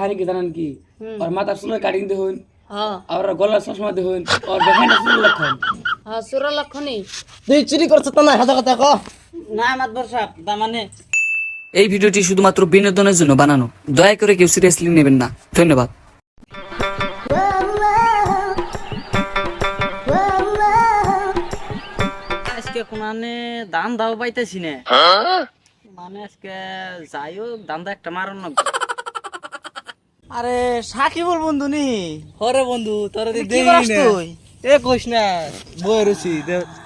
কাহিনী কি জানেন কি? আর মাথার চুলের কাটিং দেখুন, আর গলার চশমা দেখুন, আর দেখেন চুল লক্ষণ। সুর লক্ষণই তুই চুরি করছিস তো না হাজার কথা কো না মাতবর সাহেব তার মানে এই ভিডিওটি শুধুমাত্র বিনোদনের জন্য বানানো, দয়া করে কেউ সিরিয়াসলি নেবেন না। ধন্যবাদ। আজকে কোনানে দান দাও পাইতেছি না মানে আজকে যাই হোক দান্দা একটা মারন না। আরে সাকিবুল বন্ধু নি হরে বন্ধু তোর কি করছ তুই এ কইস না বই রছি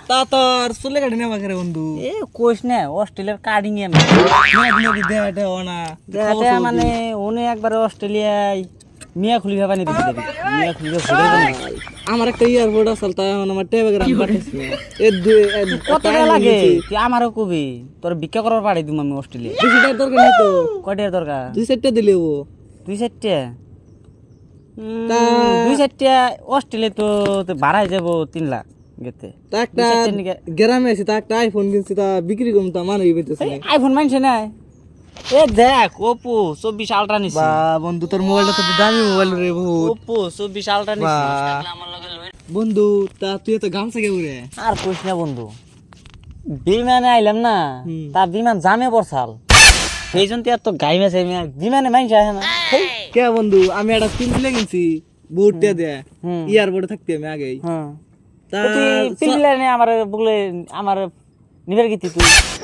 তা তোর চুলে কাটি না মাখে বন্ধু এ কোশ না অস্ট্রেলিয়ার কার্ডিং এ দেহাটা না দেখাতে মানে উনি একবার অস্ট্রেলিয়ায় মিয়া খুলি ভাবা নি দিতে মিয়া খুলি ঘুরে আমার একটা এয়ারপোর্ট আসল তাই আমার টেলিগ্রাম পাঠাইছি কত টাকা লাগে তুই আমারও কবি তোর ভিক্ষা করার পাড়াই দিম আমি অস্ট্রেলিয়া বেশি টাকা দরকার নেই তো কয়টার দরকার 2-4টা দিলেও 2-4টা 2-4টা অস্ট্রেলিয়া তো ভাড়াই যাবো 3 লাখ গেতে তা একটা গ্রামে আছে তা একটা আইফোন কিনছি তা বিক্রি করুন তা মানুষ পেতেছে না আইফোন মানছে না এ দেখ ওপো 24 আলট্রা নিছি বা বন্ধু তোর মোবাইলটা তো দামি মোবাইল রে বহুত ওপো 24 আলট্রা নিছি বন্ধু তা তুই তো গামছা কে উড়ে আর কইস না বন্ধু বিমানে আইলাম না তা বিমান জামে পড়ছাল সেই জন্য তো গাই মেছে বিমানে মানছে না কে বন্ধু আমি একটা পিল কিনছি বুটটা দে এয়ারপোর্টে থাকতে আমি আগেই হ্যাঁ তা পিলপিলানে আমার বলে আমার নিবের গীতি তুই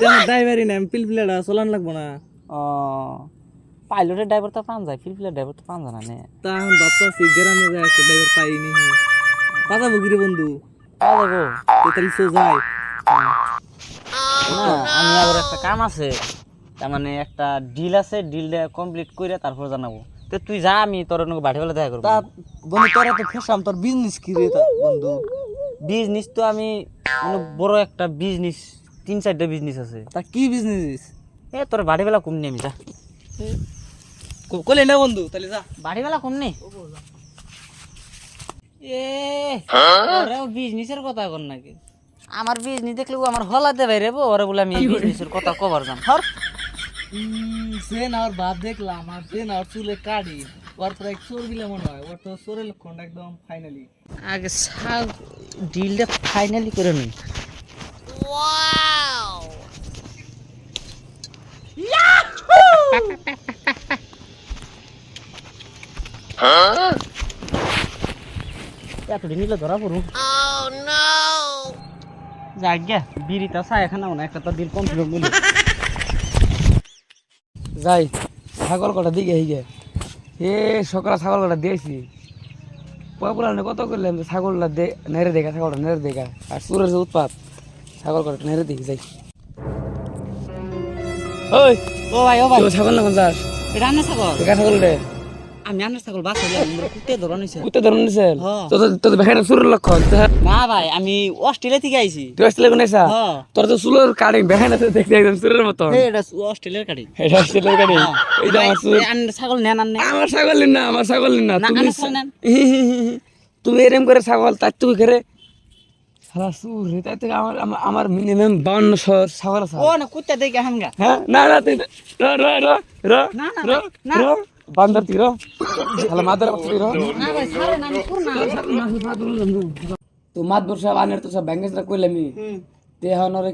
আমার ড্রাইভারই না পিলপিলাটা চলান লাগবো না ও পাইলটের ড্রাইভার তো পান যায় পিলপিলার ড্রাইভার তো পান জানা নে তা এখন ভাবতেছি গ্রামে যায় একটা ড্রাইভার পাইনি পাতা বুকিরে বন্ধু পাওয়া যাবো তাহলে সো যাই না আমি আবার একটা কাম আছে তার মানে একটা ডিল আছে ডিলটা কমপ্লিট করে তারপর জানাবো তো তুই যা আমি তোর নকে বাড়ি বেলা দেখা করবো তা বন্ধু তোরা তো ফেসাম তোর বিজনেস কি রে তা বন্ধু বিজনেস তো আমি অনেক বড় একটা বিজনেস 3-4টা বিজনেস আছে তা কি বিজনেস এ তোর বাড়ি বেলা কম নি আমি যা কলে না বন্ধু তাহলে যা বাড়ি বেলা কম নি এ ওরাও বিজনেসের কথা কর নাকি আমার বিজনেস দেখলে ও আমার হলাতে বাইরে ওরা বলে আমি বিজনেসের কথা কভার জান হর সে না ওর বাপ দেখলাম আর সে না ওর চুলে কাটি ওর তো এক চোর গিলে মনে হয় ওর তো চোরের লক্ষণ একদম ফাইনালি আগে সাল ডিলটা ফাইনালি করে নিই এতদিন নিলে ধরা পড়ু যাজ্ঞা বিড়িটা চায় এখানে না একটা তো দিল কমপ্লিট বলি যাই ছাগল কটা দিকে হিগে সকালে ছাগল কটা দিয়েছি পয়পুরানে কত করলাম ছাগলটা নেড়ে দেখা ছাগলটা নেড়ে দেখা আর সুরের যে উৎপাত ছাগল কটা নেড়ে দেখি যাই ওই ও ভাই ছাগল না যাস এটা আন্না ছাগল দেখা ছাগল রে আমি আন্না ছাগল বাসা দিলাম কুত্তে ধরা নিছে কুত্তে ধরে নিছেন হ্যাঁ। তোর বেখাটা সুরের লক্ষণ না ভাই আমি অস্ট্রেলিয়া থেকে আইছি তুই আসলে কোন এসা হ্যাঁ। তোর তো সুরের কাটিং বেখানা দেখতে একদম সুরের মতো এটা অস্ট্রেলিয়ার কাটি এটা সুরের কাটিং এইটা আমার সুর ছাগল নেন আন্নে আমার ছাগল না আমার ছাগল না না, তুমি আন্না ছাগল নেন। তুমি এরম করে ছাগল তার তুই করে সারা সুর তাই থেকে আমার আমার মিনিমাম 52 ছাগল আছে ও না কুত্তে দেখে হামগা হ্যাঁ না না তুই র র র র না, না, র না। র বান্দর তুই র শালা মাদার তুই র না ভাই ছাড়ে না আমি করনা তো মাদবর সাহেব আনের তো সব ব্যাংকেস না কইলামি তে হনরে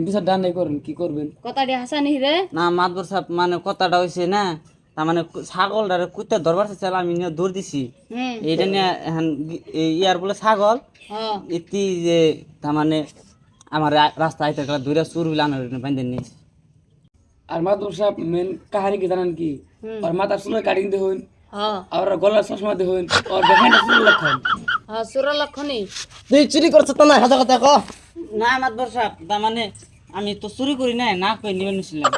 বিচার ডান নাই করেন কি করবেন কথাটি হাসানি রে না মাতবর সাহেব মানে কথাটা হইছে না তার মানে ছাগলটারে কুত্তে ধরবার চাইছিল আমি নিয়ে দৌড় দিছি এইটা নিয়ে এখন ইয়ার বলে ছাগল এটি যে তার মানে আমার রাস্তা আইতে গেলে দুইটা চুর বিলে আনার বাইন্ধে নিয়েছে আর মাদবর সাহেব মেন কাহিনী কি জানেন কি আর মাথার চুলের কাটিং দেখুন হ্যাঁ আর গলার চশমা দেখুন আর দেখেন চুল লক্ষণ হ্যাঁ সুর লক্ষণই তুই চুরি করছিস তো না হাজার কথা কো না মাতবর সাহেব তার মানে আমি তো চুরি করি নাই না কই নিবে নিছিলাম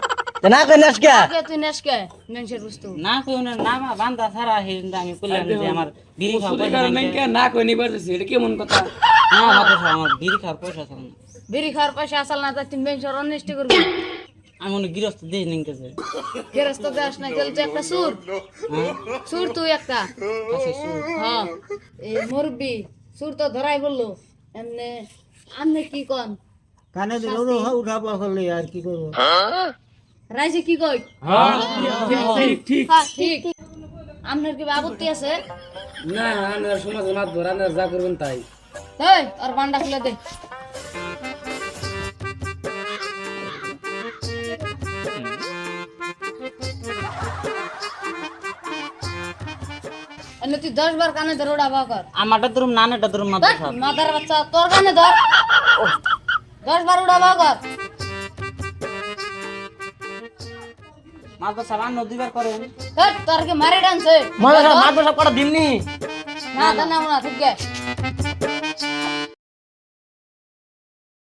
না কই নাস কে আগে তুই নেসকে মেনসের বস্তু না কই না না বান্দা ছাড়া হেন আমি কইলাম যে আমার বিড়ি খাওয়া চুরি পয়সা করেন নাই। নাই কে না কই নিবার দিছি এটা কেমন কথা না মাতবর সাহেব আমার বিড়ি খাওয়ার পয়সা ছিল না বিড়ি খাওয়ার পয়সা আসল না তা তুই মেনসের অনিষ্টি করবি আমি মনে গৃহস্থ দিয়ে নিতেছে গেরস্ত দেশ না গেল তুই একটা সুর সুর তুই একটা হ্যাঁ এই মুরব্বি সুর তো ধরাই বললো এমনি আমনে কি কন কানে দিল উঠা পা করলে আর কি করবো রাইজে কি কই হ্যাঁ ঠিক ঠিক হ্যাঁ ঠিক আপনার কি আপত্তি আছে? না আপনার সমাজে মাতবো আপনার যা করবেন তাই। এই আর বান্ডা খুলে দে। এনে তুই 10 বার কানে ধরে উড়াবা কর। আমারটা তোর নানেটা তোর মাথা সাপ মাদার বাচ্চা তোর কানে ধর। 10 বার উড়াবা কর। মাথা সাপ আর নদীবার করেন তোর কি মারি ডানছে? মাদ্রাসা মাদ্রাসা কটা দিমনি না জানা না ঠিক আছে।